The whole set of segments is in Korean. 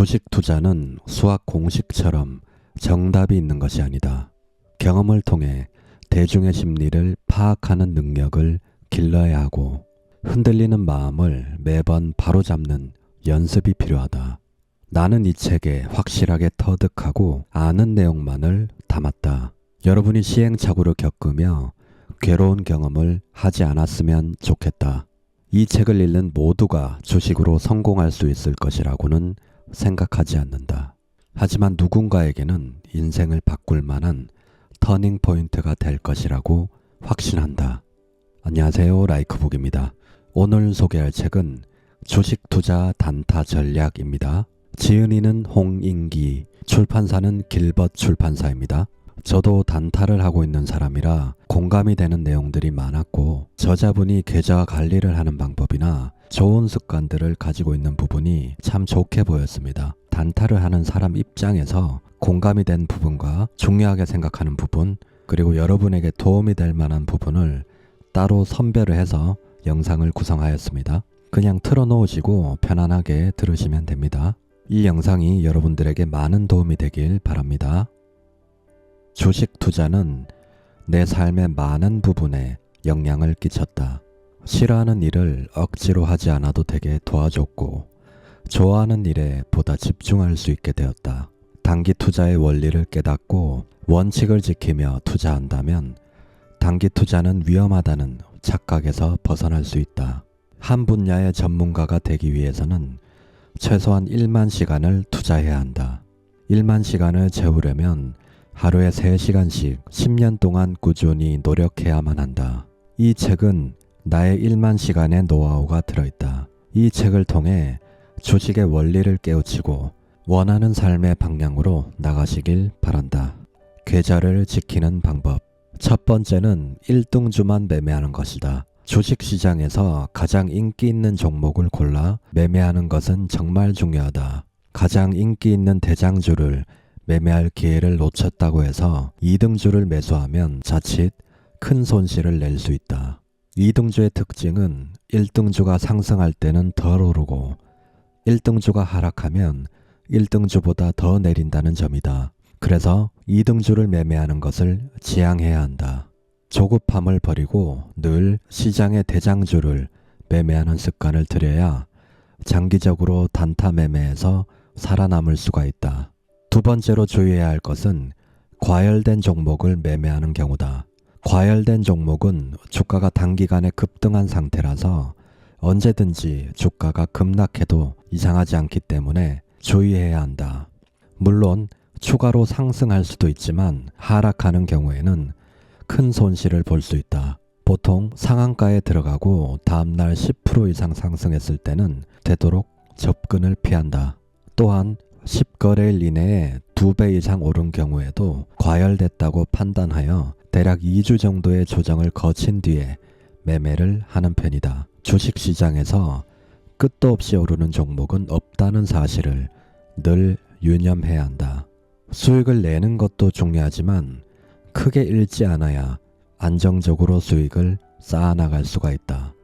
주식 투자는 수학 공식처럼 정답이 있는 것이 아니다. 경험을 통해 대중의 심리를 파악하는 능력을 길러야 하고 흔들리는 마음을 매번 바로잡는 연습이 필요하다. 나는 이 책에 확실하게 터득하고 아는 내용만을 담았다. 여러분이 시행착오를 겪으며 괴로운 경험을 하지 않았으면 좋겠다. 이 책을 읽는 모두가 주식으로 성공할 수 있을 것이라고는 생각하지 않는다. 하지만 누군가에게는 인생을 바꿀 만한 터닝 포인트가 될 것이라고 확신한다. 안녕하세요, 라이크북입니다. 오늘 소개할 책은 주식 투자 단타 전략입니다. 지은이는 홍인기, 출판사는 길벗 출판사입니다. 저도 단타를 하고 있는 사람이라 공감이 되는 내용들이 많았고, 저자분이 계좌 관리를 하는 방법이나 좋은 습관들을 가지고 있는 부분이 참 좋게 보였습니다. 단타를 하는 사람 입장에서 공감이 된 부분과 중요하게 생각하는 부분, 그리고 여러분에게 도움이 될 만한 부분을 따로 선별을 해서 영상을 구성하였습니다. 그냥 틀어놓으시고 편안하게 들으시면 됩니다. 이 영상이 여러분들에게 많은 도움이 되길 바랍니다. 주식 투자는 내 삶의 많은 부분에 영향을 끼쳤다. 싫어하는 일을 억지로 하지 않아도 되게 도와줬고, 좋아하는 일에 보다 집중할 수 있게 되었다. 단기 투자의 원리를 깨닫고 원칙을 지키며 투자한다면 단기 투자는 위험하다는 착각에서 벗어날 수 있다. 한 분야의 전문가가 되기 위해서는 최소한 1만 시간을 투자해야 한다. 1만 시간을 채우려면 하루에 3시간씩 10년 동안 꾸준히 노력해야만 한다. 이 책은 나의 1만 시간의 노하우가 들어있다. 이 책을 통해 주식의 원리를 깨우치고 원하는 삶의 방향으로 나가시길 바란다. 계좌를 지키는 방법. 첫 번째는 1등주만 매매하는 것이다. 주식시장에서 가장 인기 있는 종목을 골라 매매하는 것은 정말 중요하다. 가장 인기 있는 대장주를 매매할 기회를 놓쳤다고 해서 2등주를 매수하면 자칫 큰 손실을 낼 수 있다. 2등주의 특징은 1등주가 상승할 때는 덜 오르고 1등주가 하락하면 1등주보다 더 내린다는 점이다. 그래서 2등주를 매매하는 것을 지양해야 한다. 조급함을 버리고 늘 시장의 대장주를 매매하는 습관을 들여야 장기적으로 단타 매매에서 살아남을 수가 있다. 두 번째로 주의해야 할 것은 과열된 종목을 매매하는 경우다. 과열된 종목은 주가가 단기간에 급등한 상태라서 언제든지 주가가 급락해도 이상하지 않기 때문에 주의해야 한다. 물론 추가로 상승할 수도 있지만 하락하는 경우에는 큰 손실을 볼 수 있다. 보통 상한가에 들어가고 다음날 10% 이상 상승했을 때는 되도록 접근을 피한다. 또한 10거래일 이내에 2배 이상 오른 경우에도 과열됐다고 판단하여 대략 2주 정도의 조정을 거친 뒤에 매매를 하는 편이다. 주식시장에서 끝도 없이 오르는 종목은 없다는 사실을 늘 유념해야 한다. 수익을 내는 것도 중요하지만 크게 잃지 않아야 안정적으로 수익을 쌓아나갈 수가 있다.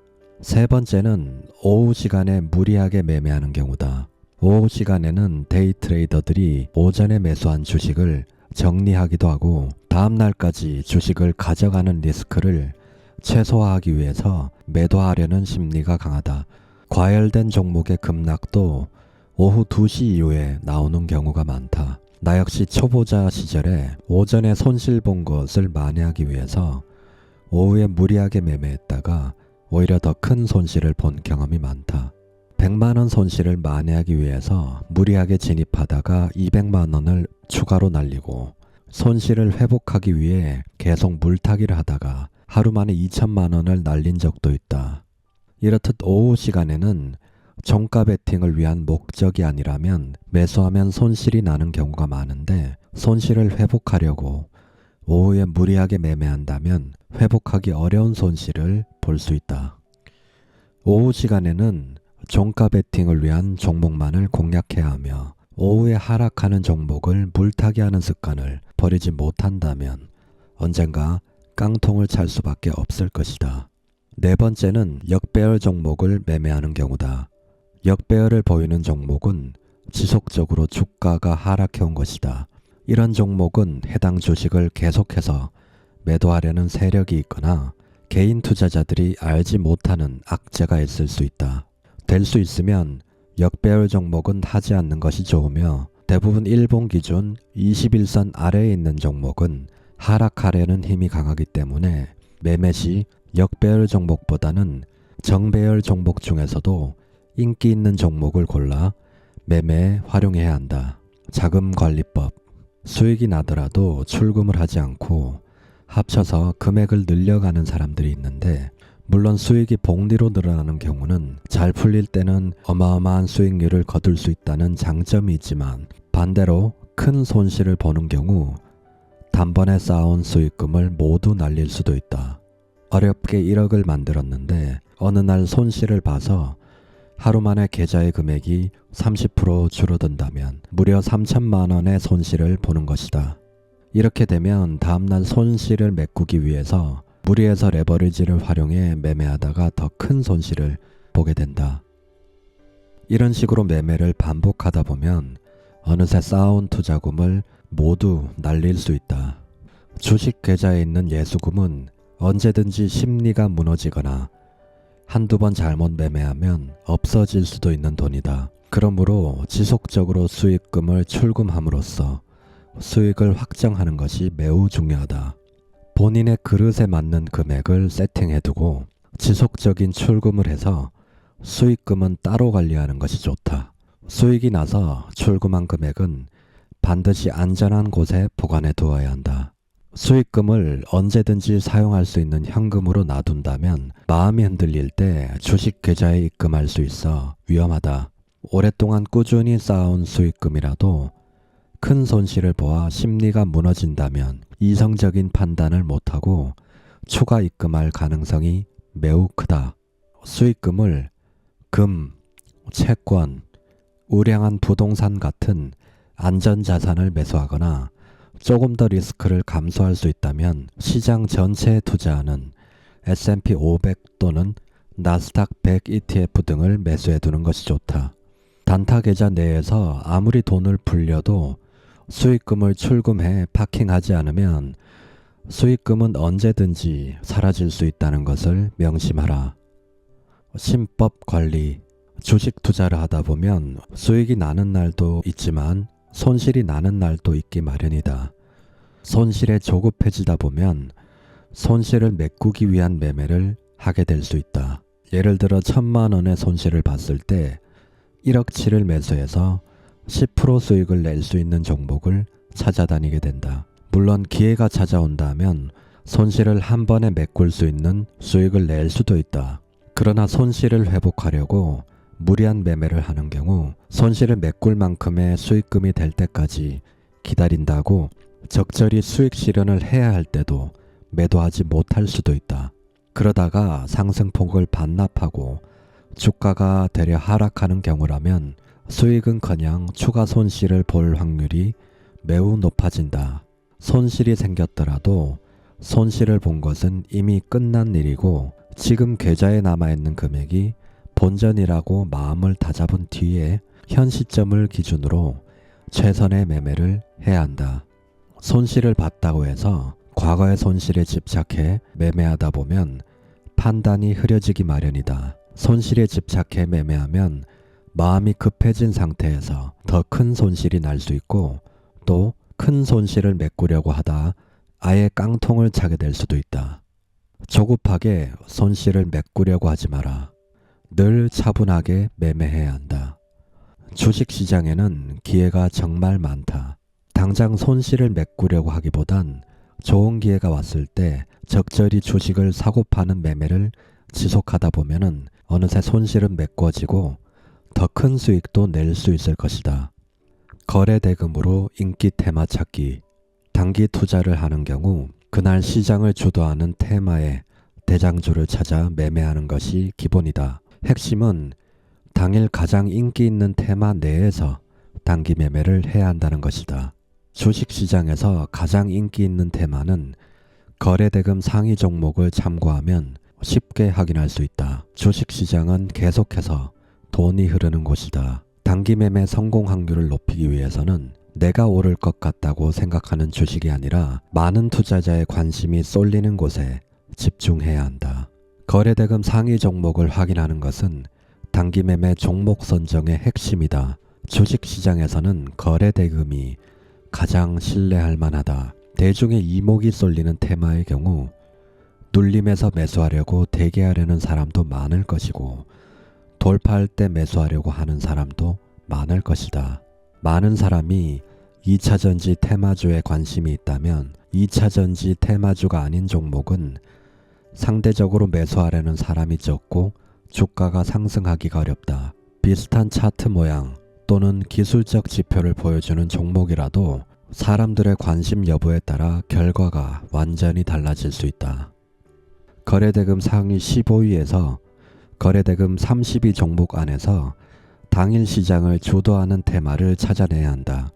세 번째는 오후 시간에 무리하게 매매하는 경우다. 오후 시간에는 데이 트레이더들이 오전에 매수한 주식을 정리하기도 하고 다음 날까지 주식을 가져가는 리스크를 최소화하기 위해서 매도하려는 심리가 강하다. 과열된 종목의 급락도 오후 2시 이후에 나오는 경우가 많다. 나 역시 초보자 시절에 오전에 손실 본 것을 만회하기 위해서 오후에 무리하게 매매했다가 오히려 더 큰 손실을 본 경험이 많다. 100만원 손실을 만회하기 위해서 무리하게 진입하다가 200만원을 추가로 날리고 손실을 회복하기 위해 계속 물타기를 하다가 하루 만에 2천만원을 날린 적도 있다. 이렇듯 오후 시간에는 종가 베팅을 위한 목적이 아니라면 매수하면 손실이 나는 경우가 많은데, 손실을 회복하려고 오후에 무리하게 매매한다면 회복하기 어려운 손실을 볼 수 있다. 오후 시간에는 종가 베팅을 위한 종목만을 공략해야 하며 오후에 하락하는 종목을 물타기하는 습관을 버리지 못한다면 언젠가 깡통을 찰 수밖에 없을 것이다. 네 번째는 역배열 종목을 매매하는 경우다. 역배열을 보이는 종목은 지속적으로 주가가 하락해온 것이다. 이런 종목은 해당 주식을 계속해서 매도하려는 세력이 있거나 개인 투자자들이 알지 못하는 악재가 있을 수 있다. 될 수 있으면 역배열 종목은 하지 않는 것이 좋으며 대부분 일본 기준 21선 아래에 있는 종목은 하락하려는 힘이 강하기 때문에 매매 시 역배열 종목보다는 정배열 종목 중에서도 인기 있는 종목을 골라 매매에 활용해야 한다. 자금관리법. 수익이 나더라도 출금을 하지 않고 합쳐서 금액을 늘려가는 사람들이 있는데 물론 수익이 복리로 늘어나는 경우는 잘 풀릴 때는 어마어마한 수익률을 거둘 수 있다는 장점이 있지만 반대로 큰 손실을 보는 경우 단번에 쌓아온 수익금을 모두 날릴 수도 있다. 어렵게 1억을 만들었는데 어느 날 손실을 봐서 하루 만에 계좌의 금액이 30% 줄어든다면 무려 3천만 원의 손실을 보는 것이다. 이렇게 되면 다음날 손실을 메꾸기 위해서 무리해서 레버리지를 활용해 매매하다가 더 큰 손실을 보게 된다. 이런 식으로 매매를 반복하다 보면 어느새 쌓아온 투자금을 모두 날릴 수 있다. 주식 계좌에 있는 예수금은 언제든지 심리가 무너지거나 한두 번 잘못 매매하면 없어질 수도 있는 돈이다. 그러므로 지속적으로 수익금을 출금함으로써 수익을 확정하는 것이 매우 중요하다. 본인의 그릇에 맞는 금액을 세팅해두고 지속적인 출금을 해서 수익금은 따로 관리하는 것이 좋다. 수익이 나서 출금한 금액은 반드시 안전한 곳에 보관해 두어야 한다. 수익금을 언제든지 사용할 수 있는 현금으로 놔둔다면 마음이 흔들릴 때 주식 계좌에 입금할 수 있어 위험하다. 오랫동안 꾸준히 쌓아온 수익금이라도 큰 손실을 보아 심리가 무너진다면 이성적인 판단을 못하고 추가 입금할 가능성이 매우 크다. 수익금을 금, 채권, 우량한 부동산 같은 안전자산을 매수하거나 조금 더 리스크를 감소할 수 있다면 시장 전체에 투자하는 S&P 500 또는 나스닥 100 ETF 등을 매수해 두는 것이 좋다. 단타 계좌 내에서 아무리 돈을 불려도 수익금을 출금해 파킹하지 않으면 수익금은 언제든지 사라질 수 있다는 것을 명심하라. 신법 관리. 주식 투자를 하다 보면 수익이 나는 날도 있지만 손실이 나는 날도 있기 마련이다. 손실에 조급해지다 보면 손실을 메꾸기 위한 매매를 하게 될 수 있다. 예를 들어 1,000만 원의 손실을 봤을 때 1억치를 매수해서 10% 수익을 낼 수 있는 종목을 찾아다니게 된다. 물론 기회가 찾아온다면 손실을 한 번에 메꿀 수 있는 수익을 낼 수도 있다. 그러나 손실을 회복하려고 무리한 매매를 하는 경우 손실을 메꿀 만큼의 수익금이 될 때까지 기다린다고 적절히 수익 실현을 해야 할 때도 매도하지 못할 수도 있다. 그러다가 상승폭을 반납하고 주가가 되려 하락하는 경우라면 수익은커녕 추가 손실을 볼 확률이 매우 높아진다. 손실이 생겼더라도 손실을 본 것은 이미 끝난 일이고 지금 계좌에 남아있는 금액이 본전이라고 마음을 다잡은 뒤에 현 시점을 기준으로 최선의 매매를 해야 한다. 손실을 봤다고 해서 과거의 손실에 집착해 매매하다 보면 판단이 흐려지기 마련이다. 손실에 집착해 매매하면 마음이 급해진 상태에서 더 큰 손실이 날 수 있고 또 큰 손실을 메꾸려고 하다 아예 깡통을 차게 될 수도 있다. 조급하게 손실을 메꾸려고 하지 마라. 늘 차분하게 매매해야 한다. 주식시장에는 기회가 정말 많다. 당장 손실을 메꾸려고 하기보단 좋은 기회가 왔을 때 적절히 주식을 사고 파는 매매를 지속하다 보면은 어느새 손실은 메꿔지고 더 큰 수익도 낼 수 있을 것이다. 거래 대금으로 인기 테마 찾기. 단기 투자를 하는 경우 그날 시장을 주도하는 테마의 대장주를 찾아 매매하는 것이 기본이다. 핵심은 당일 가장 인기 있는 테마 내에서 단기 매매를 해야 한다는 것이다. 주식시장에서 가장 인기 있는 테마는 거래대금 상위 종목을 참고하면 쉽게 확인할 수 있다. 주식시장은 계속해서 돈이 흐르는 곳이다. 단기 매매 성공 확률을 높이기 위해서는 내가 오를 것 같다고 생각하는 주식이 아니라 많은 투자자의 관심이 쏠리는 곳에 집중해야 한다. 거래대금 상위 종목을 확인하는 것은 단기 매매 종목 선정의 핵심이다. 주식시장에서는 거래대금이 가장 신뢰할 만하다. 대중의 이목이 쏠리는 테마의 경우 눌림에서 매수하려고 대기하려는 사람도 많을 것이고 돌파할 때 매수하려고 하는 사람도 많을 것이다. 많은 사람이 2차전지 테마주에 관심이 있다면 2차전지 테마주가 아닌 종목은 상대적으로 매수하려는 사람이 적고 주가가 상승하기가 어렵다. 비슷한 차트 모양 또는 기술적 지표를 보여주는 종목이라도 사람들의 관심 여부에 따라 결과가 완전히 달라질 수 있다. 거래대금 상위 15위에서 거래대금 32 종목 안에서 당일 시장을 주도하는 테마를 찾아내야 한다.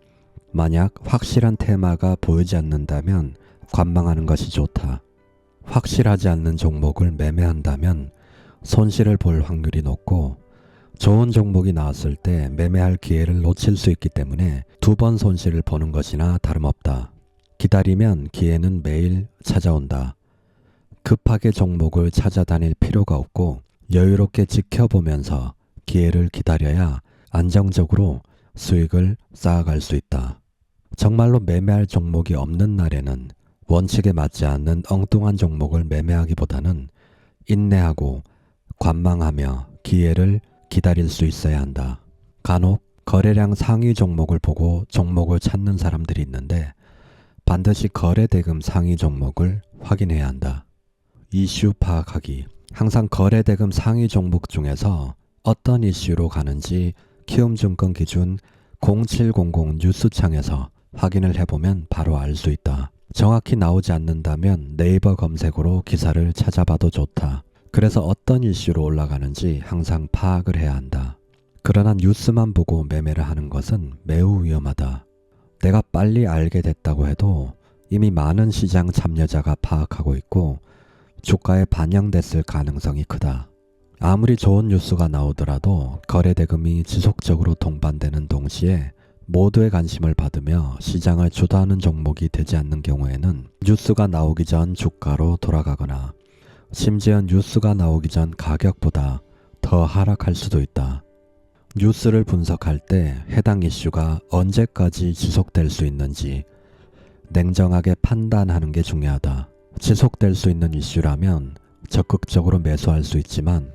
만약 확실한 테마가 보이지 않는다면 관망하는 것이 좋다. 확실하지 않는 종목을 매매한다면 손실을 볼 확률이 높고 좋은 종목이 나왔을 때 매매할 기회를 놓칠 수 있기 때문에 2번 손실을 보는 것이나 다름없다. 기다리면 기회는 매일 찾아온다. 급하게 종목을 찾아다닐 필요가 없고 여유롭게 지켜보면서 기회를 기다려야 안정적으로 수익을 쌓아갈 수 있다. 정말로 매매할 종목이 없는 날에는 원칙에 맞지 않는 엉뚱한 종목을 매매하기보다는 인내하고 관망하며 기회를 기다릴 수 있어야 한다. 간혹 거래량 상위 종목을 보고 종목을 찾는 사람들이 있는데 반드시 거래대금 상위 종목을 확인해야 한다. 이슈 파악하기. 항상 거래대금 상위 종목 중에서 어떤 이슈로 가는지 키움증권 기준 0700 뉴스창에서 확인을 해보면 바로 알 수 있다. 정확히 나오지 않는다면 네이버 검색으로 기사를 찾아봐도 좋다. 그래서 어떤 이슈로 올라가는지 항상 파악을 해야 한다. 그러나 뉴스만 보고 매매를 하는 것은 매우 위험하다. 내가 빨리 알게 됐다고 해도 이미 많은 시장 참여자가 파악하고 있고 주가에 반영됐을 가능성이 크다. 아무리 좋은 뉴스가 나오더라도 거래대금이 지속적으로 동반되는 동시에 모두의 관심을 받으며 시장을 주도하는 종목이 되지 않는 경우에는 뉴스가 나오기 전 주가로 돌아가거나 심지어 뉴스가 나오기 전 가격보다 더 하락할 수도 있다. 뉴스를 분석할 때 해당 이슈가 언제까지 지속될 수 있는지 냉정하게 판단하는 게 중요하다. 지속될 수 있는 이슈라면 적극적으로 매수할 수 있지만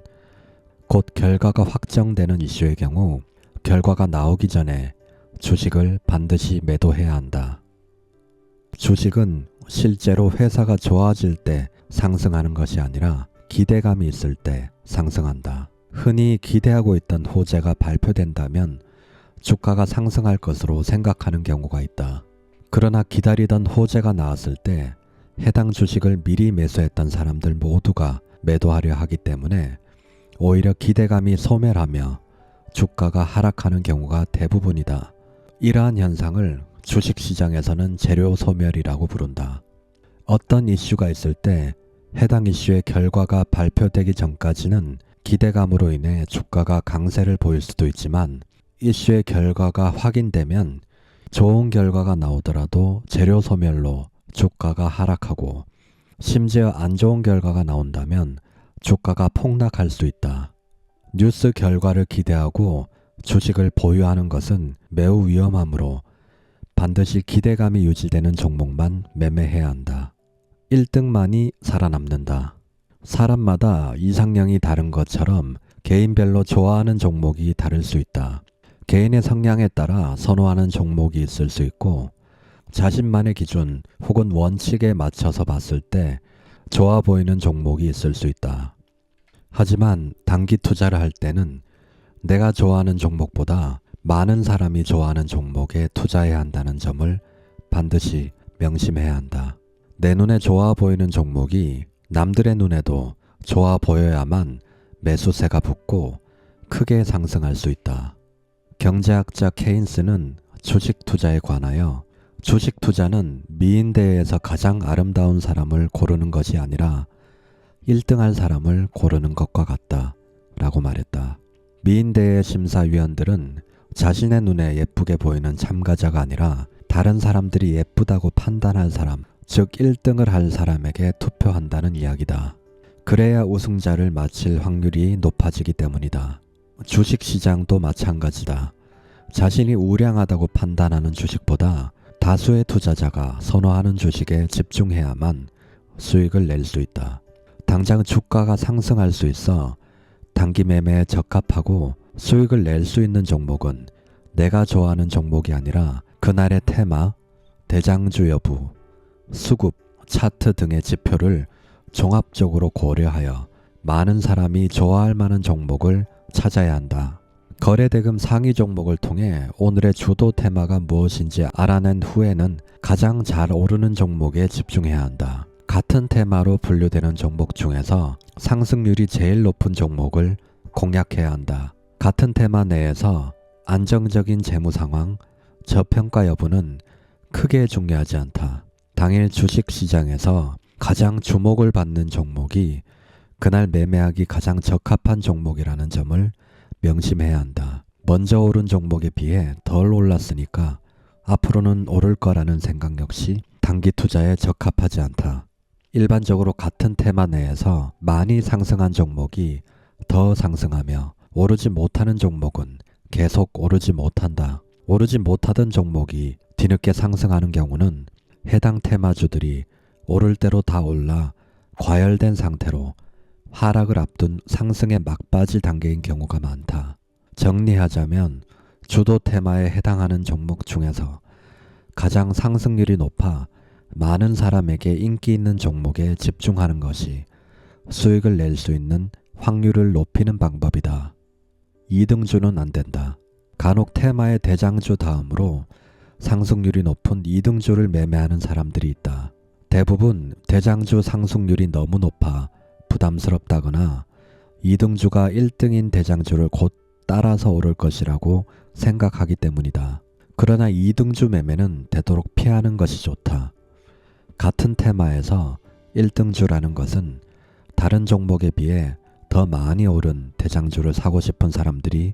곧 결과가 확정되는 이슈의 경우 결과가 나오기 전에 주식을 반드시 매도해야 한다. 주식은 실제로 회사가 좋아질 때 상승하는 것이 아니라 기대감이 있을 때 상승한다. 흔히 기대하고 있던 호재가 발표된다면 주가가 상승할 것으로 생각하는 경우가 있다. 그러나 기다리던 호재가 나왔을 때 해당 주식을 미리 매수했던 사람들 모두가 매도하려 하기 때문에 오히려 기대감이 소멸하며 주가가 하락하는 경우가 대부분이다. 이러한 현상을 주식시장에서는 재료 소멸이라고 부른다. 어떤 이슈가 있을 때 해당 이슈의 결과가 발표되기 전까지는 기대감으로 인해 주가가 강세를 보일 수도 있지만 이슈의 결과가 확인되면 좋은 결과가 나오더라도 재료 소멸로 주가가 하락하고 심지어 안 좋은 결과가 나온다면 주가가 폭락할 수 있다. 뉴스 결과를 기대하고 주식을 보유하는 것은 매우 위험하므로 반드시 기대감이 유지되는 종목만 매매해야 한다. 1등만이 살아남는다. 사람마다 이상형이 다른 것처럼 개인별로 좋아하는 종목이 다를 수 있다. 개인의 성향에 따라 선호하는 종목이 있을 수 있고 자신만의 기준 혹은 원칙에 맞춰서 봤을 때 좋아 보이는 종목이 있을 수 있다. 하지만 단기 투자를 할 때는 내가 좋아하는 종목보다 많은 사람이 좋아하는 종목에 투자해야 한다는 점을 반드시 명심해야 한다. 내 눈에 좋아 보이는 종목이 남들의 눈에도 좋아 보여야만 매수세가 붙고 크게 상승할 수 있다. 경제학자 케인스는 주식 투자에 관하여 주식 투자는 미인대회에서 가장 아름다운 사람을 고르는 것이 아니라 1등할 사람을 고르는 것과 같다 라고 말했다. 미인대회 심사위원들은 자신의 눈에 예쁘게 보이는 참가자가 아니라 다른 사람들이 예쁘다고 판단할 사람, 즉 1등을 할 사람에게 투표한다는 이야기다. 그래야 우승자를 맞힐 확률이 높아지기 때문이다. 주식시장도 마찬가지다. 자신이 우량하다고 판단하는 주식보다 다수의 투자자가 선호하는 주식에 집중해야만 수익을 낼 수 있다. 당장 주가가 상승할 수 있어 단기 매매에 적합하고 수익을 낼 수 있는 종목은 내가 좋아하는 종목이 아니라 그날의 테마, 대장주 여부, 수급, 차트 등의 지표를 종합적으로 고려하여 많은 사람이 좋아할 만한 종목을 찾아야 한다. 거래대금 상위 종목을 통해 오늘의 주도 테마가 무엇인지 알아낸 후에는 가장 잘 오르는 종목에 집중해야 한다. 같은 테마로 분류되는 종목 중에서 상승률이 제일 높은 종목을 공략해야 한다. 같은 테마 내에서 안정적인 재무 상황, 저평가 여부는 크게 중요하지 않다. 당일 주식시장에서 가장 주목을 받는 종목이 그날 매매하기 가장 적합한 종목이라는 점을 명심해야 한다. 먼저 오른 종목에 비해 덜 올랐으니까 앞으로는 오를 거라는 생각 역시 단기 투자에 적합하지 않다. 일반적으로 같은 테마 내에서 많이 상승한 종목이 더 상승하며 오르지 못하는 종목은 계속 오르지 못한다. 오르지 못하던 종목이 뒤늦게 상승하는 경우는 해당 테마주들이 오를 대로 다 올라 과열된 상태로 하락을 앞둔 상승의 막바지 단계인 경우가 많다. 정리하자면 주도 테마에 해당하는 종목 중에서 가장 상승률이 높아 많은 사람에게 인기 있는 종목에 집중하는 것이 수익을 낼 수 있는 확률을 높이는 방법이다. 2등주는 안 된다. 간혹 테마의 대장주 다음으로 상승률이 높은 2등주를 매매하는 사람들이 있다. 대부분 대장주 상승률이 너무 높아 부담스럽다거나 2등주가 1등인 대장주를 곧 따라서 오를 것이라고 생각하기 때문이다. 그러나 2등주 매매는 되도록 피하는 것이 좋다. 같은 테마에서 1등주라는 것은 다른 종목에 비해 더 많이 오른 대장주를 사고 싶은 사람들이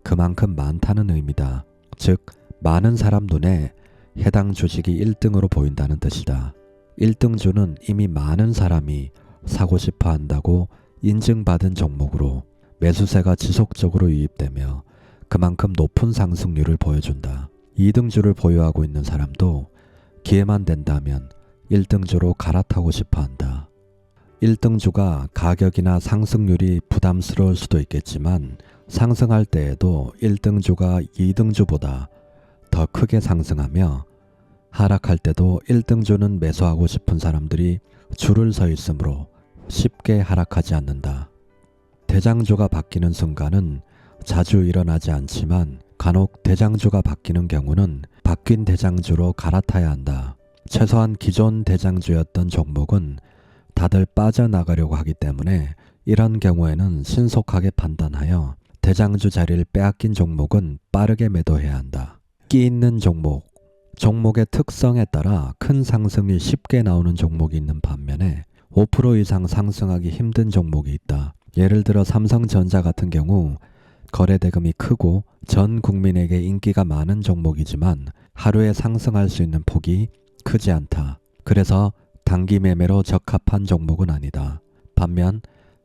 그만큼 많다는 의미다. 즉, 많은 사람 눈에 해당 주식이 1등으로 보인다는 뜻이다. 1등주는 이미 많은 사람이 사고 싶어 한다고 인증받은 종목으로 매수세가 지속적으로 유입되며 그만큼 높은 상승률을 보여준다. 2등주를 보유하고 있는 사람도 기회만 된다면 1등주로 갈아타고 싶어 한다. 1등주가 가격이나 상승률이 부담스러울 수도 있겠지만 상승할 때에도 1등주가 2등주보다 더 크게 상승하며 하락할 때도 1등주는 매수하고 싶은 사람들이 줄을 서 있으므로 쉽게 하락하지 않는다. 대장주가 바뀌는 순간은 자주 일어나지 않지만 간혹 대장주가 바뀌는 경우는 바뀐 대장주로 갈아타야 한다. 최소한 기존 대장주였던 종목은 다들 빠져나가려고 하기 때문에 이런 경우에는 신속하게 판단하여 대장주 자리를 빼앗긴 종목은 빠르게 매도해야 한다. 끼 있는 종목, 종목의 특성에 따라 큰 상승이 쉽게 나오는 종목이 있는 반면에 5% 이상 상승하기 힘든 종목이 있다. 예를 들어 삼성전자 같은 경우 거래대금이 크고 전 국민에게 인기가 많은 종목이지만 하루에 상승할 수 있는 폭이 크지 않다. 그래서 단기 매매로 적합한 종목은 아니다. 반면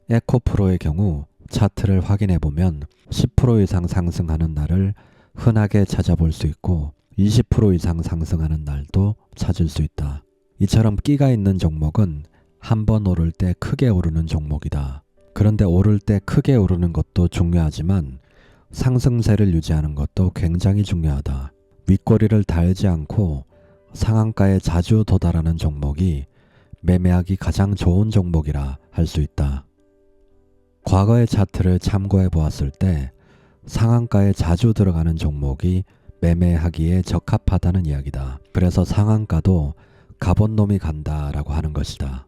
에코프로의 경우 차트를 확인해 보면 10% 이상 상승하는 날을 흔하게 찾아볼 수 있고 20% 이상 상승하는 날도 찾을 수 있다. 이처럼 끼가 있는 종목은 한 번 오를 때 크게 오르는 종목이다. 그런데 오를 때 크게 오르는 것도 중요하지만 상승세를 유지하는 것도 굉장히 중요하다. 윗꼬리를 달지 않고 상한가에 자주 도달하는 종목이 매매하기 가장 좋은 종목이라 할 수 있다. 과거의 차트를 참고해 보았을 때 상한가에 자주 들어가는 종목이 매매하기에 적합하다는 이야기다. 그래서 상한가도 가본 놈이 간다라고 하는 것이다.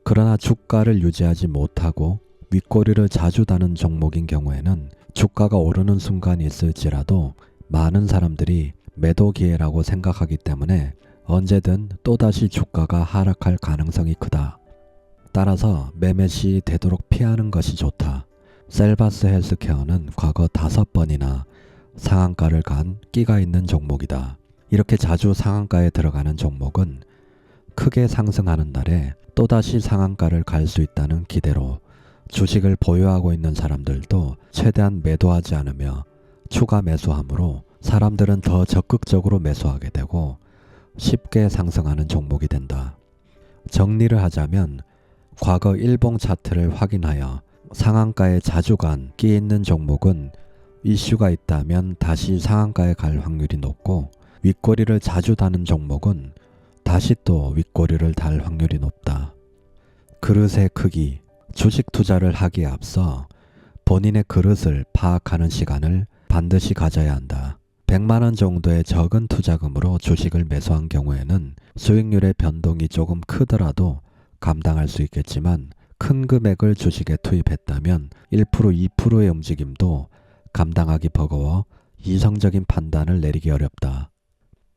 그러나 주가를 유지하지 못하고 윗꼬리를 자주 다는 종목인 경우에는 주가가 오르는 순간이 있을지라도 많은 사람들이 매도 기회라고 생각하기 때문에 언제든 또다시 주가가 하락할 가능성이 크다. 따라서 매매 시 되도록 피하는 것이 좋다. 셀바스 헬스케어는 과거 5번이나 상한가를 간 끼가 있는 종목이다. 이렇게 자주 상한가에 들어가는 종목은 크게 상승하는 날에 또다시 상한가를 갈 수 있다는 기대로 주식을 보유하고 있는 사람들도 최대한 매도하지 않으며 추가 매수함으로 사람들은 더 적극적으로 매수하게 되고 쉽게 상승하는 종목이 된다. 정리를 하자면 과거 일봉 차트를 확인하여 상한가에 자주 간 끼 있는 종목은 이슈가 있다면 다시 상한가에 갈 확률이 높고, 윗꼬리를 자주 다는 종목은 다시 또 윗꼬리를 달 확률이 높다. 그릇의 크기. 주식 투자를 하기에 앞서 본인의 그릇을 파악하는 시간을 반드시 가져야 한다. 100만 원 정도의 적은 투자금으로 주식을 매수한 경우에는 수익률의 변동이 조금 크더라도 감당할 수 있겠지만, 큰 금액을 주식에 투입했다면 1%, 2%의 움직임도 감당하기 버거워 이성적인 판단을 내리기 어렵다.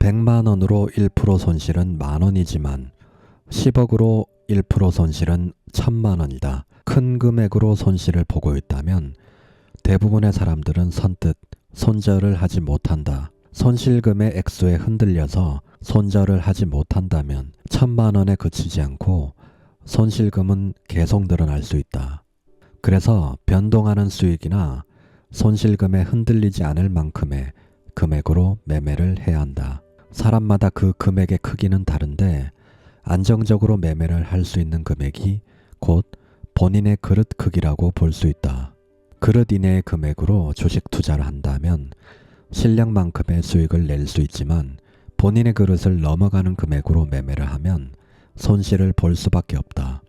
100만 원으로 1% 손실은 만원이지만 10억으로 1% 손실은 1000만 원이다. 큰 금액으로 손실을 보고 있다면 대부분의 사람들은 선뜻 손절을 하지 못한다. 손실금의 액수에 흔들려서 손절을 하지 못한다면 1000만 원에 그치지 않고 손실금은 계속 늘어날 수 있다. 그래서 변동하는 수익이나 손실금에 흔들리지 않을 만큼의 금액으로 매매를 해야 한다. 사람마다 그 금액의 크기는 다른데 안정적으로 매매를 할 수 있는 금액이 곧 본인의 그릇 크기라고 볼 수 있다. 그릇 이내의 금액으로 주식 투자를 한다면 실력만큼의 수익을 낼 수 있지만, 본인의 그릇을 넘어가는 금액으로 매매를 하면 손실을 볼 수밖에 없다.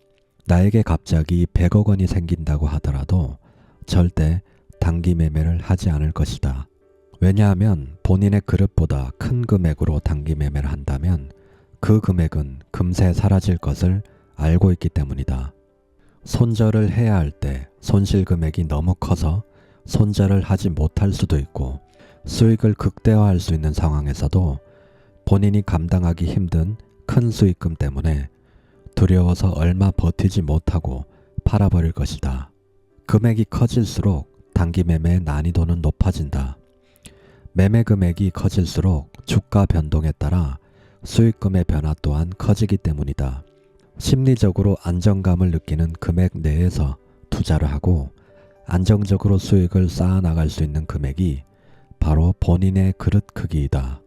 나에게 갑자기 100억 원이 생긴다고 하더라도 절대 단기 매매를 하지 않을 것이다. 왜냐하면 본인의 그릇보다 큰 금액으로 단기 매매를 한다면 그 금액은 금세 사라질 것을 알고 있기 때문이다. 손절을 해야 할 때 손실 금액이 너무 커서 손절을 하지 못할 수도 있고, 수익을 극대화할 수 있는 상황에서도 본인이 감당하기 힘든 큰 수익금 때문에 두려워서 얼마 버티지 못하고 팔아버릴 것이다. 금액이 커질수록 단기 매매의 난이도는 높아진다. 매매 금액이 커질수록 주가 변동에 따라 수익금의 변화 또한 커지기 때문이다. 심리적으로 안정감을 느끼는 금액 내에서 투자를 하고 안정적으로 수익을 쌓아나갈 수 있는 금액이 바로 본인의 그릇 크기이다.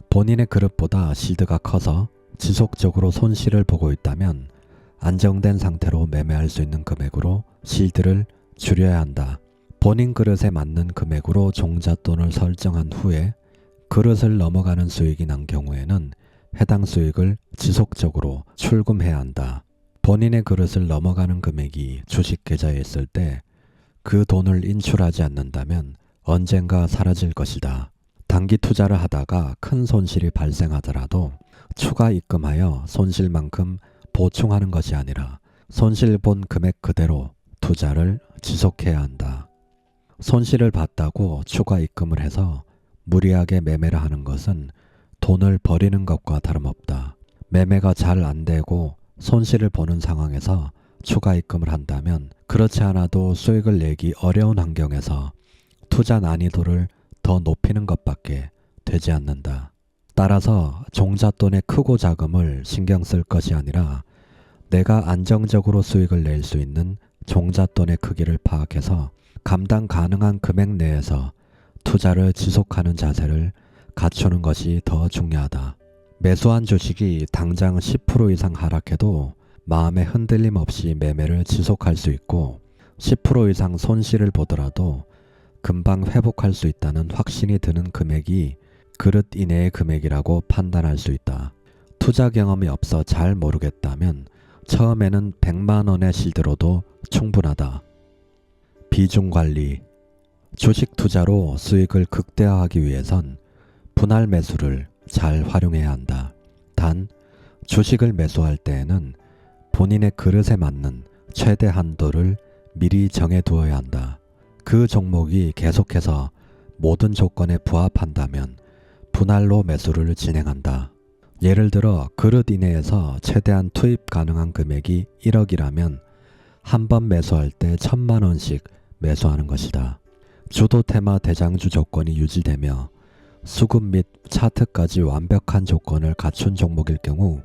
본인의 그릇보다 실드가 커서 지속적으로 손실을 보고 있다면 안정된 상태로 매매할 수 있는 금액으로 실드를 줄여야 한다. 본인 그릇에 맞는 금액으로 종잣돈을 설정한 후에 그릇을 넘어가는 수익이 난 경우에는 해당 수익을 지속적으로 출금해야 한다. 본인의 그릇을 넘어가는 금액이 주식 계좌에 있을 때 그 돈을 인출하지 않는다면 언젠가 사라질 것이다. 단기 투자를 하다가 큰 손실이 발생하더라도 추가 입금하여 손실만큼 보충하는 것이 아니라 손실 본 금액 그대로 투자를 지속해야 한다. 손실을 봤다고 추가 입금을 해서 무리하게 매매를 하는 것은 돈을 버리는 것과 다름없다. 매매가 잘 안 되고 손실을 보는 상황에서 추가 입금을 한다면 그렇지 않아도 수익을 내기 어려운 환경에서 투자 난이도를 더 높이는 것밖에 되지 않는다. 따라서 종잣돈의 크고 작음을 신경 쓸 것이 아니라 내가 안정적으로 수익을 낼 수 있는 종잣돈의 크기를 파악해서 감당 가능한 금액 내에서 투자를 지속하는 자세를 갖추는 것이 더 중요하다. 매수한 주식이 당장 10% 이상 하락해도 마음에 흔들림 없이 매매를 지속할 수 있고 10% 이상 손실을 보더라도 금방 회복할 수 있다는 확신이 드는 금액이 그릇 이내의 금액이라고 판단할 수 있다. 투자 경험이 없어 잘 모르겠다면 처음에는 100만 원의 실드로도 충분하다. 비중 관리. 주식 투자로 수익을 극대화하기 위해선 분할 매수를 잘 활용해야 한다. 단, 주식을 매수할 때에는 본인의 그릇에 맞는 최대 한도를 미리 정해 두어야 한다. 그 종목이 계속해서 모든 조건에 부합한다면 분할로 매수를 진행한다. 예를 들어 그릇 이내에서 최대한 투입 가능한 금액이 1억이라면 한 번 매수할 때 1000만 원씩 매수하는 것이다. 주도 테마 대장주 조건이 유지되며 수급 및 차트까지 완벽한 조건을 갖춘 종목일 경우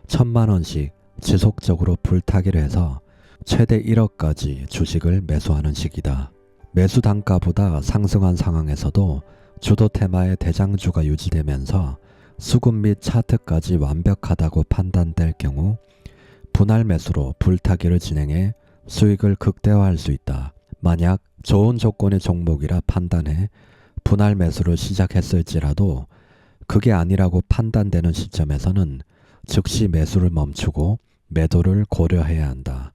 1,000만원씩 지속적으로 불타기를 해서 최대 1억까지 주식을 매수하는 시기다. 매수 단가보다 상승한 상황에서도 주도 테마의 대장주가 유지되면서 수급 및 차트까지 완벽하다고 판단될 경우 분할 매수로 불타기를 진행해 수익을 극대화할 수 있다. 만약 좋은 조건의 종목이라 판단해 분할 매수를 시작했을지라도 그게 아니라고 판단되는 시점에서는 즉시 매수를 멈추고 매도를 고려해야 한다.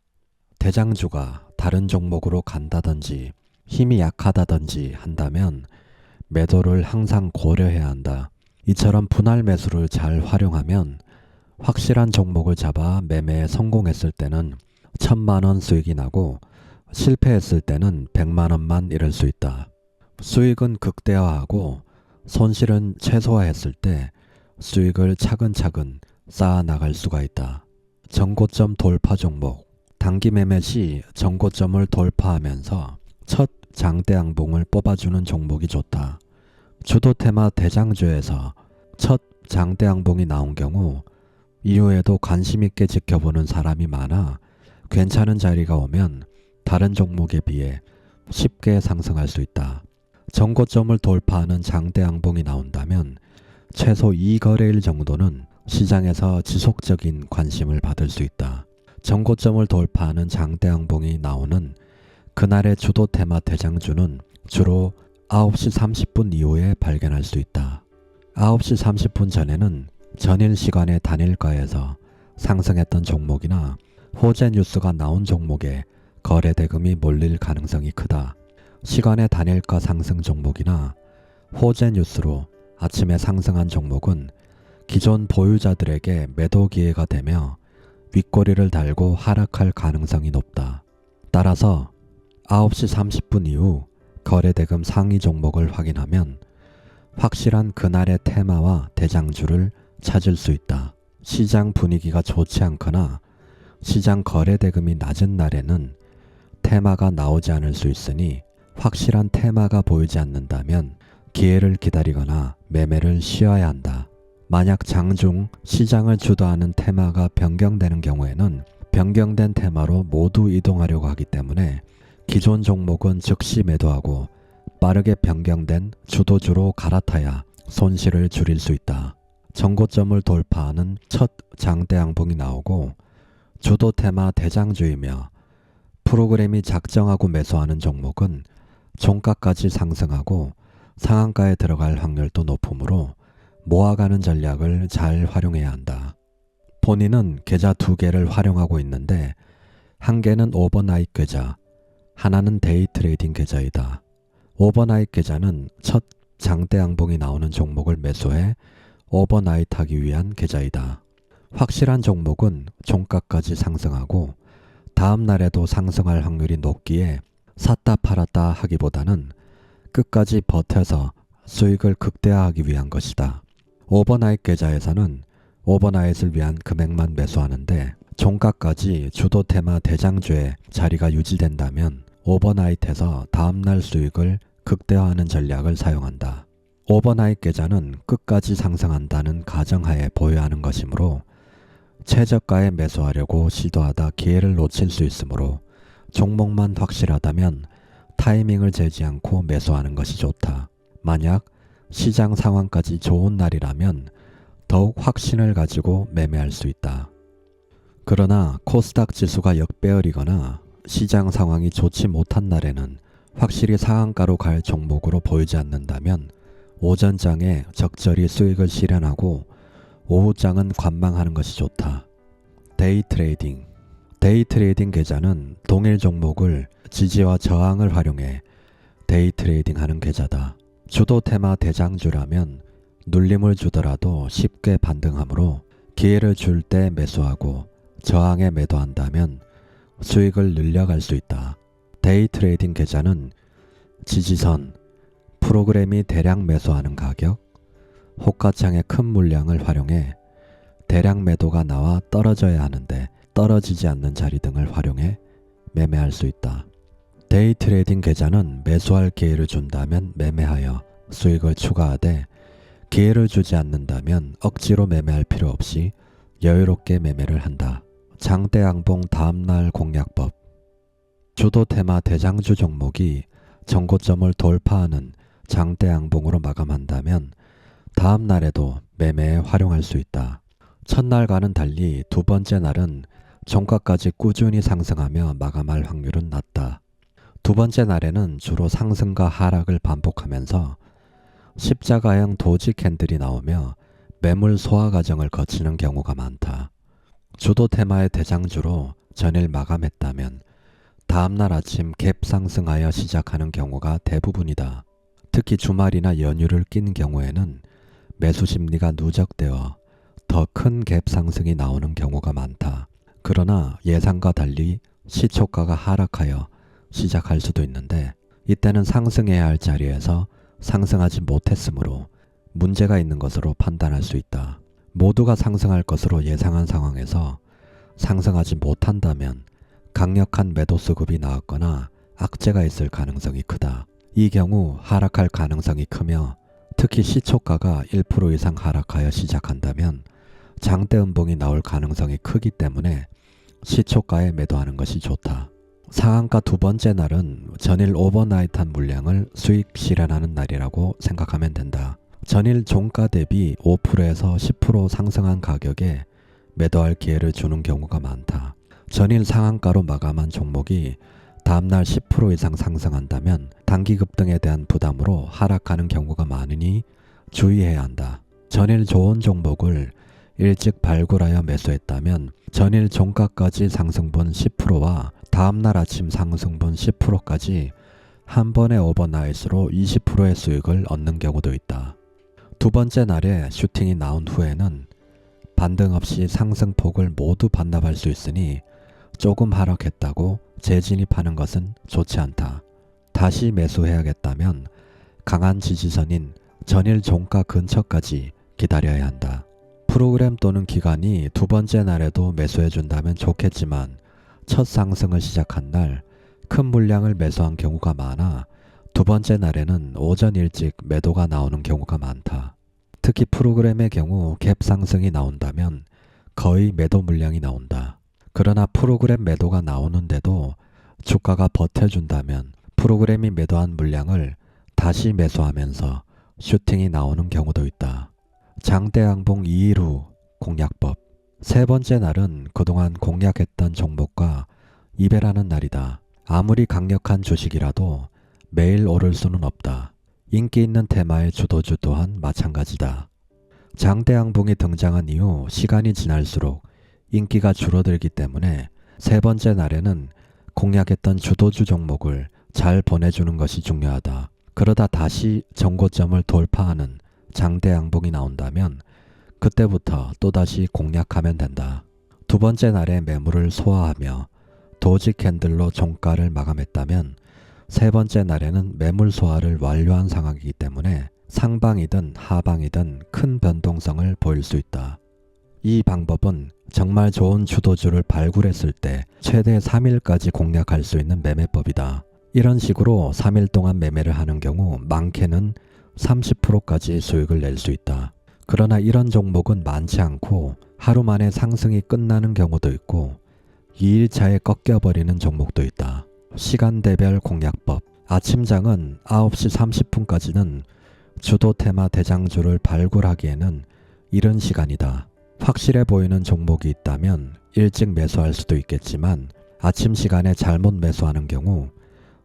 대장주가 다른 종목으로 간다든지 힘이 약하다든지 한다면 매도를 항상 고려해야 한다. 이처럼 분할 매수를 잘 활용하면 확실한 종목을 잡아 매매에 성공했을 때는 1,000만원 수익이 나고 실패했을 때는 100만원만 잃을 수 있다. 수익은 극대화하고 손실은 최소화했을 때 수익을 차근차근 쌓아 나갈 수가 있다. 전고점 돌파 종목. 단기 매매 시 전고점을 돌파하면서 첫 장대 양봉을 뽑아주는 종목이 좋다. 주도 테마 대장주에서 첫 장대 양봉이 나온 경우 이후에도 관심 있게 지켜보는 사람이 많아 괜찮은 자리가 오면 다른 종목에 비해 쉽게 상승할 수 있다. 전고점을 돌파하는 장대 양봉이 나온다면 최소 2거래일 정도는 시장에서 지속적인 관심을 받을 수 있다. 전고점을 돌파하는 장대 양봉이 나오는 그날의 주도 테마 대장주는 주로 9시 30분 이후에 발견할 수 있다. 9시 30분 전에는 전일 시간의 단일가에서 상승했던 종목이나 호재 뉴스가 나온 종목에 거래 대금이 몰릴 가능성이 크다. 시간의 단일가 상승 종목이나 호재 뉴스로 아침에 상승한 종목은 기존 보유자들에게 매도 기회가 되며 윗꼬리를 달고 하락할 가능성이 높다. 따라서 9시 30분 이후 거래대금 상위 종목을 확인하면 확실한 그날의 테마와 대장주를 찾을 수 있다. 시장 분위기가 좋지 않거나 시장 거래대금이 낮은 날에는 테마가 나오지 않을 수 있으니 확실한 테마가 보이지 않는다면 기회를 기다리거나 매매를 쉬어야 한다. 만약 장중 시장을 주도하는 테마가 변경되는 경우에는 변경된 테마로 모두 이동하려고 하기 때문에 기존 종목은 즉시 매도하고 빠르게 변경된 주도주로 갈아타야 손실을 줄일 수 있다. 전고점을 돌파하는 첫 장대 양봉이 나오고 주도 테마 대장주이며 프로그램이 작정하고 매수하는 종목은 종가까지 상승하고 상한가에 들어갈 확률도 높으므로 모아가는 전략을 잘 활용해야 한다. 본인은 계좌 2개를 활용하고 있는데 한 개는 오버나잇 계좌, 하나는 데이 트레이딩 계좌이다. 오버나잇 계좌는 첫 장대 양봉이 나오는 종목을 매수해 오버나잇 하기 위한 계좌이다. 확실한 종목은 종가까지 상승하고 다음 날에도 상승할 확률이 높기에 샀다 팔았다 하기보다는 끝까지 버텨서 수익을 극대화하기 위한 것이다. 오버나잇 계좌에서는 오버나잇을 위한 금액만 매수하는데 종가까지 주도 테마 대장주의 자리가 유지된다면 오버나잇에서 다음날 수익을 극대화하는 전략을 사용한다. 오버나잇 계좌는 끝까지 상승한다는 가정하에 보유하는 것이므로 최저가에 매수하려고 시도하다 기회를 놓칠 수 있으므로 종목만 확실하다면 타이밍을 재지 않고 매수하는 것이 좋다. 만약 시장 상황까지 좋은 날이라면 더욱 확신을 가지고 매매할 수 있다. 그러나 코스닥 지수가 역배열이거나 시장 상황이 좋지 못한 날에는 확실히 상한가로 갈 종목으로 보이지 않는다면 오전장에 적절히 수익을 실현하고 오후장은 관망하는 것이 좋다. 데이 트레이딩. 데이 트레이딩 계좌는 동일 종목을 지지와 저항을 활용해 데이 트레이딩 하는 계좌다. 주도 테마 대장주라면 눌림을 주더라도 쉽게 반등하므로 기회를 줄 때 매수하고 저항에 매도한다면 수익을 늘려갈 수 있다. 데이 트레이딩 계좌는 지지선, 프로그램이 대량 매수하는 가격, 호가창의 큰 물량을 활용해 대량 매도가 나와 떨어져야 하는데 떨어지지 않는 자리 등을 활용해 매매할 수 있다. 데이 트레이딩 계좌는 매수할 기회를 준다면 매매하여 수익을 추가하되 기회를 주지 않는다면 억지로 매매할 필요 없이 여유롭게 매매를 한다. 장대양봉 다음날 공략법. 주도 테마 대장주 종목이 정고점을 돌파하는 장대양봉으로 마감한다면 다음 날에도 매매에 활용할 수 있다. 첫날과는 달리 두 번째 날은 종가까지 꾸준히 상승하며 마감할 확률은 낮다. 두 번째 날에는 주로 상승과 하락을 반복하면서 십자가형 도지 캔들이 나오며 매물 소화 과정을 거치는 경우가 많다. 주도 테마의 대장주로 전일 마감했다면 다음날 아침 갭 상승하여 시작하는 경우가 대부분이다. 특히 주말이나 연휴를 낀 경우에는 매수 심리가 누적되어 더 큰 갭 상승이 나오는 경우가 많다. 그러나 예상과 달리 시초가가 하락하여 시작할 수도 있는데 이때는 상승해야 할 자리에서 상승하지 못했으므로 문제가 있는 것으로 판단할 수 있다. 모두가 상승할 것으로 예상한 상황에서 상승하지 못한다면 강력한 매도 수급이 나왔거나 악재가 있을 가능성이 크다. 이 경우 하락할 가능성이 크며 특히 시초가가 1% 이상 하락하여 시작한다면 장대 음봉이 나올 가능성이 크기 때문에 시초가에 매도하는 것이 좋다. 상한가 두 번째 날은 전일 오버나잇한 물량을 수익 실현하는 날이라고 생각하면 된다. 전일 종가 대비 5%에서 10% 상승한 가격에 매도할 기회를 주는 경우가 많다. 전일 상한가로 마감한 종목이 다음날 10% 이상 상승한다면 단기 급등에 대한 부담으로 하락하는 경우가 많으니 주의해야 한다. 전일 좋은 종목을 일찍 발굴하여 매수했다면 전일 종가까지 상승분 10%와 다음날 아침 상승분 10%까지 한 번의 오버나잇으로 20%의 수익을 얻는 경우도 있다. 두 번째 날에 슈팅이 나온 후에는 반등 없이 상승폭을 모두 반납할 수 있으니 조금 하락했다고 재진입하는 것은 좋지 않다. 다시 매수해야겠다면 강한 지지선인 전일 종가 근처까지 기다려야 한다. 프로그램 또는 기간이 두 번째 날에도 매수해준다면 좋겠지만 첫 상승을 시작한 날 큰 물량을 매수한 경우가 많아 두 번째 날에는 오전 일찍 매도가 나오는 경우가 많다. 특히 프로그램의 경우 갭 상승이 나온다면 거의 매도 물량이 나온다. 그러나 프로그램 매도가 나오는데도 주가가 버텨준다면 프로그램이 매도한 물량을 다시 매수하면서 슈팅이 나오는 경우도 있다. 장대양봉 2일 후 공략법. 세 번째 날은 그동안 공략했던 종목과 이별하는 날이다. 아무리 강력한 주식이라도 매일 오를 수는 없다. 인기 있는 테마의 주도주 또한 마찬가지다. 장대양봉이 등장한 이후 시간이 지날수록 인기가 줄어들기 때문에 세 번째 날에는 공략했던 주도주 종목을 잘 보내주는 것이 중요하다. 그러다 다시 정고점을 돌파하는 장대양봉이 나온다면 그때부터 또다시 공략하면 된다. 두 번째 날에 매물을 소화하며 도지 캔들로 종가를 마감했다면 세 번째 날에는 매물 소화를 완료한 상황이기 때문에 상방이든 하방이든 큰 변동성을 보일 수 있다. 이 방법은 정말 좋은 주도주를 발굴했을 때 최대 3일까지 공략할 수 있는 매매법이다. 이런 식으로 3일 동안 매매를 하는 경우 많게는 30%까지 수익을 낼 수 있다. 그러나 이런 종목은 많지 않고 하루 만에 상승이 끝나는 경우도 있고 2일차에 꺾여버리는 종목도 있다. 시간대별 공략법. 아침장은 9시 30분까지는 주도 테마 대장주를 발굴하기에는 이른 시간이다. 확실해 보이는 종목이 있다면 일찍 매수할 수도 있겠지만 아침 시간에 잘못 매수하는 경우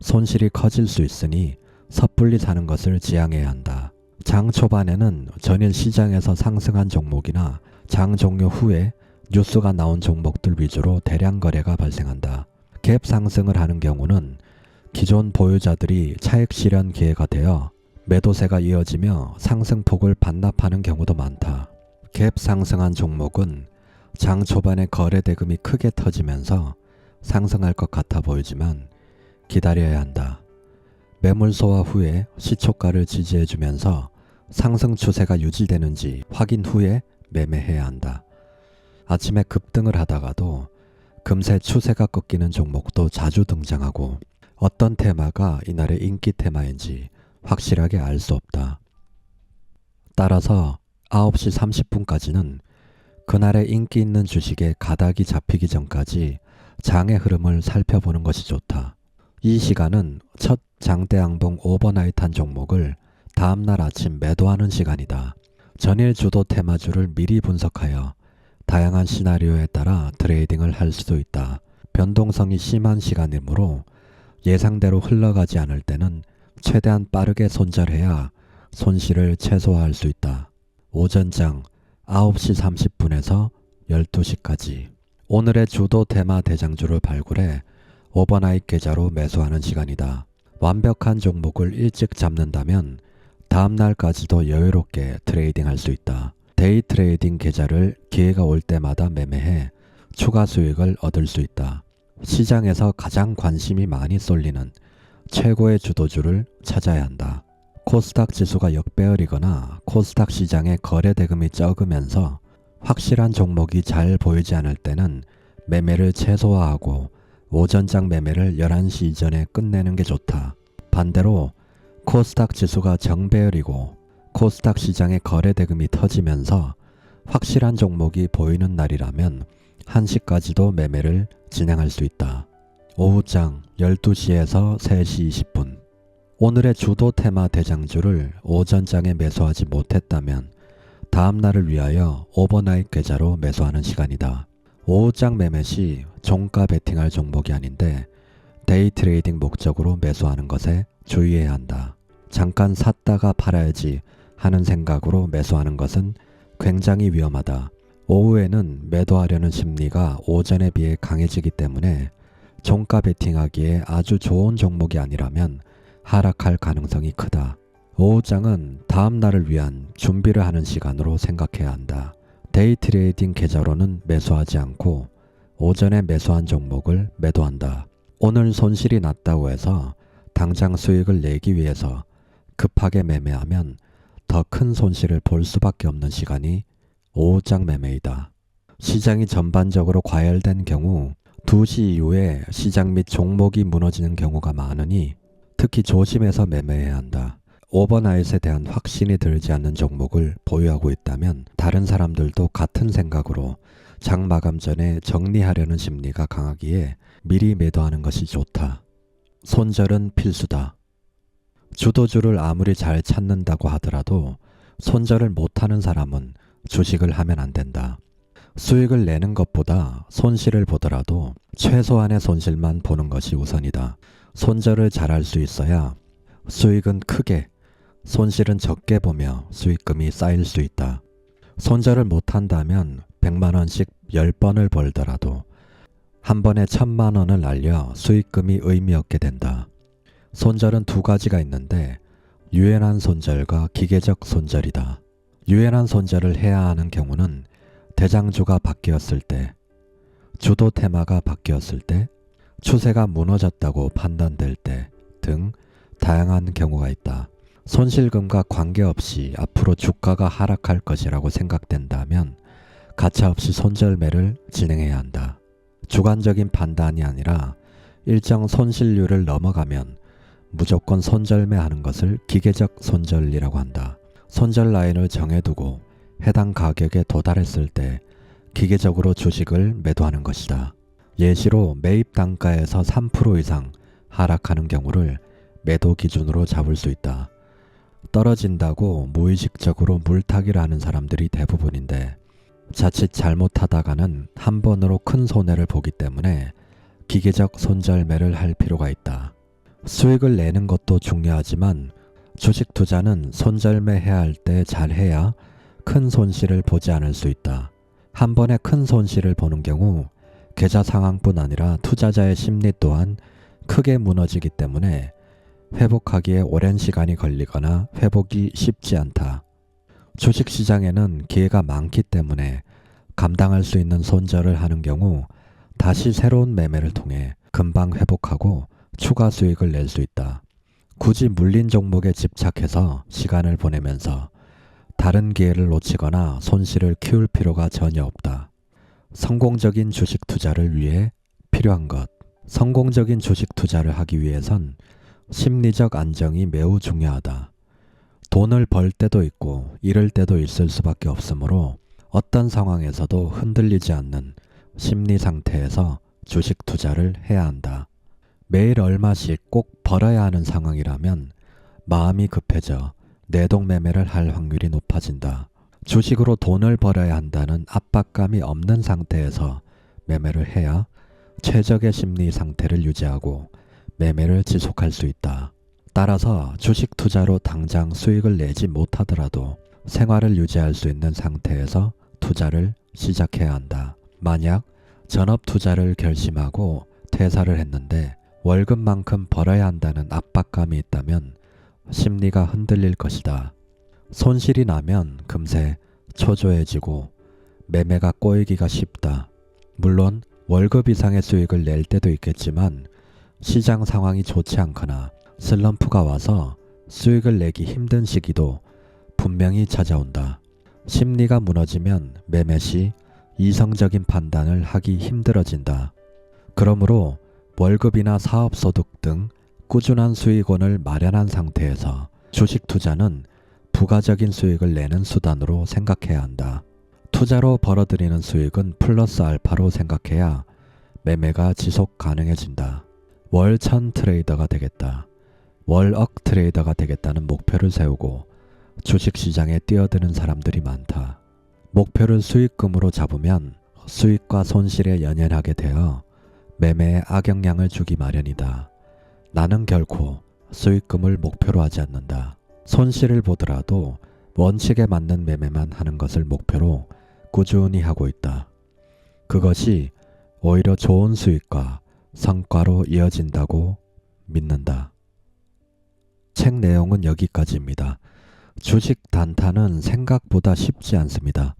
손실이 커질 수 있으니 섣불리 사는 것을 지양해야 한다. 장 초반에는 전일 시장에서 상승한 종목이나 장 종료 후에 뉴스가 나온 종목들 위주로 대량 거래가 발생한다. 갭 상승을 하는 경우는 기존 보유자들이 차익 실현 기회가 되어 매도세가 이어지며 상승폭을 반납하는 경우도 많다. 갭 상승한 종목은 장 초반에 거래 대금이 크게 터지면서 상승할 것 같아 보이지만 기다려야 한다. 매물 소화 후에 시초가를 지지해주면서 상승 추세가 유지되는지 확인 후에 매매해야 한다. 아침에 급등을 하다가도 금세 추세가 꺾이는 종목도 자주 등장하고 어떤 테마가 이날의 인기 테마인지 확실하게 알 수 없다. 따라서 9시 30분까지는 그날의 인기 있는 주식의 가닥이 잡히기 전까지 장의 흐름을 살펴보는 것이 좋다. 이 시간은 첫 장대양봉 오버나이트 한 종목을 다음날 아침 매도하는 시간이다. 전일 주도 테마주를 미리 분석하여 다양한 시나리오에 따라 트레이딩을 할 수도 있다. 변동성이 심한 시간이므로 예상대로 흘러가지 않을 때는 최대한 빠르게 손절해야 손실을 최소화할 수 있다. 오전장 9시 30분에서 12시까지 오늘의 주도 테마 대장주를 발굴해 오버나잇 계좌로 매수하는 시간이다. 완벽한 종목을 일찍 잡는다면 다음날까지도 여유롭게 트레이딩할 수 있다. 데이 트레이딩 계좌를 기회가 올 때마다 매매해 추가 수익을 얻을 수 있다. 시장에서 가장 관심이 많이 쏠리는 최고의 주도주를 찾아야 한다. 코스닥 지수가 역배열이거나 코스닥 시장의 거래 대금이 적으면서 확실한 종목이 잘 보이지 않을 때는 매매를 최소화하고 오전장 매매를 11시 이전에 끝내는 게 좋다. 반대로 코스닥 지수가 정배열이고 코스닥 시장의 거래 대금이 터지면서 확실한 종목이 보이는 날이라면 1시까지도 매매를 진행할 수 있다. 오후장 12시에서 3시 20분 오늘의 주도 테마 대장주를 오전장에 매수하지 못했다면 다음날을 위하여 오버나잇 계좌로 매수하는 시간이다. 오후장 매매 시 종가 베팅할 종목이 아닌데 데이 트레이딩 목적으로 매수하는 것에 주의해야 한다. 잠깐 샀다가 팔아야지 하는 생각으로 매수하는 것은 굉장히 위험하다. 오후에는 매도하려는 심리가 오전에 비해 강해지기 때문에 종가 베팅하기에 아주 좋은 종목이 아니라면 하락할 가능성이 크다. 오후장은 다음 날을 위한 준비를 하는 시간으로 생각해야 한다. 데이 트레이딩 계좌로는 매수하지 않고 오전에 매수한 종목을 매도한다. 오늘 손실이 났다고 해서 당장 수익을 내기 위해서 급하게 매매하면 더 큰 손실을 볼 수밖에 없는 시간이 오후장 매매이다. 시장이 전반적으로 과열된 경우 2시 이후에 시장 및 종목이 무너지는 경우가 많으니 특히 조심해서 매매해야 한다. 오버나잇에 대한 확신이 들지 않는 종목을 보유하고 있다면 다른 사람들도 같은 생각으로 장 마감 전에 정리하려는 심리가 강하기에 미리 매도하는 것이 좋다. 손절은 필수다. 주도주를 아무리 잘 찾는다고 하더라도 손절을 못하는 사람은 주식을 하면 안 된다. 수익을 내는 것보다 손실을 보더라도 최소한의 손실만 보는 것이 우선이다. 손절을 잘할 수 있어야 수익은 크게, 손실은 적게 보며 수익금이 쌓일 수 있다. 손절을 못한다면 100만원씩 10번을 벌더라도 한 번에 1000만원을 날려 수익금이 의미 없게 된다. 손절은 두 가지가 있는데 유연한 손절과 기계적 손절이다. 유연한 손절을 해야 하는 경우는 대장주가 바뀌었을 때, 주도 테마가 바뀌었을 때, 추세가 무너졌다고 판단될 때 등 다양한 경우가 있다. 손실금과 관계없이 앞으로 주가가 하락할 것이라고 생각된다면 가차없이 손절매를 진행해야 한다. 주관적인 판단이 아니라 일정 손실률을 넘어가면 무조건 손절매하는 것을 기계적 손절이라고 한다. 손절 라인을 정해두고 해당 가격에 도달했을 때 기계적으로 주식을 매도하는 것이다. 예시로 매입 단가에서 3% 이상 하락하는 경우를 매도 기준으로 잡을 수 있다. 떨어진다고 무의식적으로 물타기를 하는 사람들이 대부분인데 자칫 잘못하다가는 한 번으로 큰 손해를 보기 때문에 기계적 손절매를 할 필요가 있다. 수익을 내는 것도 중요하지만 주식 투자는 손절매 해야 할 때 잘해야 큰 손실을 보지 않을 수 있다. 한 번에 큰 손실을 보는 경우 계좌 상황뿐 아니라 투자자의 심리 또한 크게 무너지기 때문에 회복하기에 오랜 시간이 걸리거나 회복이 쉽지 않다. 주식시장에는 기회가 많기 때문에 감당할 수 있는 손절을 하는 경우 다시 새로운 매매를 통해 금방 회복하고 추가 수익을 낼 수 있다. 굳이 물린 종목에 집착해서 시간을 보내면서 다른 기회를 놓치거나 손실을 키울 필요가 전혀 없다. 성공적인 주식 투자를 위해 필요한 것. 성공적인 주식 투자를 하기 위해선 심리적 안정이 매우 중요하다. 돈을 벌 때도 있고 잃을 때도 있을 수밖에 없으므로 어떤 상황에서도 흔들리지 않는 심리 상태에서 주식 투자를 해야 한다. 매일 얼마씩 꼭 벌어야 하는 상황이라면 마음이 급해져 내동매매를 할 확률이 높아진다. 주식으로 돈을 벌어야 한다는 압박감이 없는 상태에서 매매를 해야 최적의 심리 상태를 유지하고 매매를 지속할 수 있다. 따라서 주식 투자로 당장 수익을 내지 못하더라도 생활을 유지할 수 있는 상태에서 투자를 시작해야 한다. 만약 전업 투자를 결심하고 퇴사를 했는데 월급만큼 벌어야 한다는 압박감이 있다면 심리가 흔들릴 것이다. 손실이 나면 금세 초조해지고 매매가 꼬이기가 쉽다. 물론 월급 이상의 수익을 낼 때도 있겠지만 시장 상황이 좋지 않거나 슬럼프가 와서 수익을 내기 힘든 시기도 분명히 찾아온다. 심리가 무너지면 매매 시 이성적인 판단을 하기 힘들어진다. 그러므로 월급이나 사업소득 등 꾸준한 수익원을 마련한 상태에서 주식 투자는 부가적인 수익을 내는 수단으로 생각해야 한다. 투자로 벌어들이는 수익은 플러스 알파로 생각해야 매매가 지속 가능해진다. 월 1000 트레이더가 되겠다. 월 1억 트레이더가 되겠다는 목표를 세우고 주식시장에 뛰어드는 사람들이 많다. 목표를 수익금으로 잡으면 수익과 손실에 연연하게 되어 매매에 악영향을 주기 마련이다. 나는 결코 수익금을 목표로 하지 않는다. 손실을 보더라도 원칙에 맞는 매매만 하는 것을 목표로 꾸준히 하고 있다. 그것이 오히려 좋은 수익과 성과로 이어진다고 믿는다. 책 내용은 여기까지입니다. 주식 단타는 생각보다 쉽지 않습니다.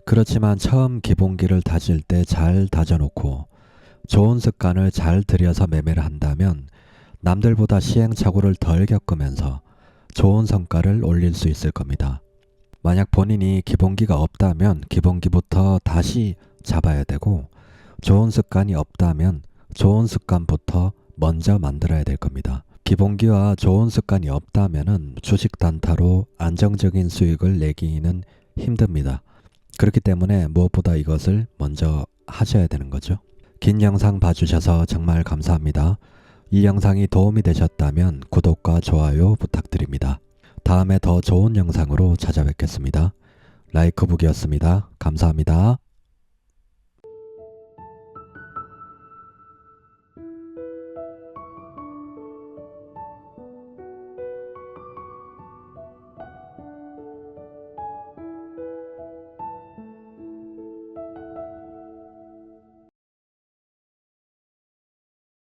그렇지만 처음 기본기를 다질 때 잘 다져놓고 좋은 습관을 잘 들여서 매매를 한다면 남들보다 시행착오를 덜 겪으면서 좋은 성과를 올릴 수 있을 겁니다. 만약 본인이 기본기가 없다면 기본기부터 다시 잡아야 되고 좋은 습관이 없다면 좋은 습관부터 먼저 만들어야 될 겁니다. 기본기와 좋은 습관이 없다면 주식 단타로 안정적인 수익을 내기는 힘듭니다. 그렇기 때문에 무엇보다 이것을 먼저 하셔야 되는 거죠. 긴 영상 봐주셔서 정말 감사합니다. 이 영상이 도움이 되셨다면 구독과 좋아요 부탁드립니다. 다음에 더 좋은 영상으로 찾아뵙겠습니다. 라이크북이었습니다. 감사합니다.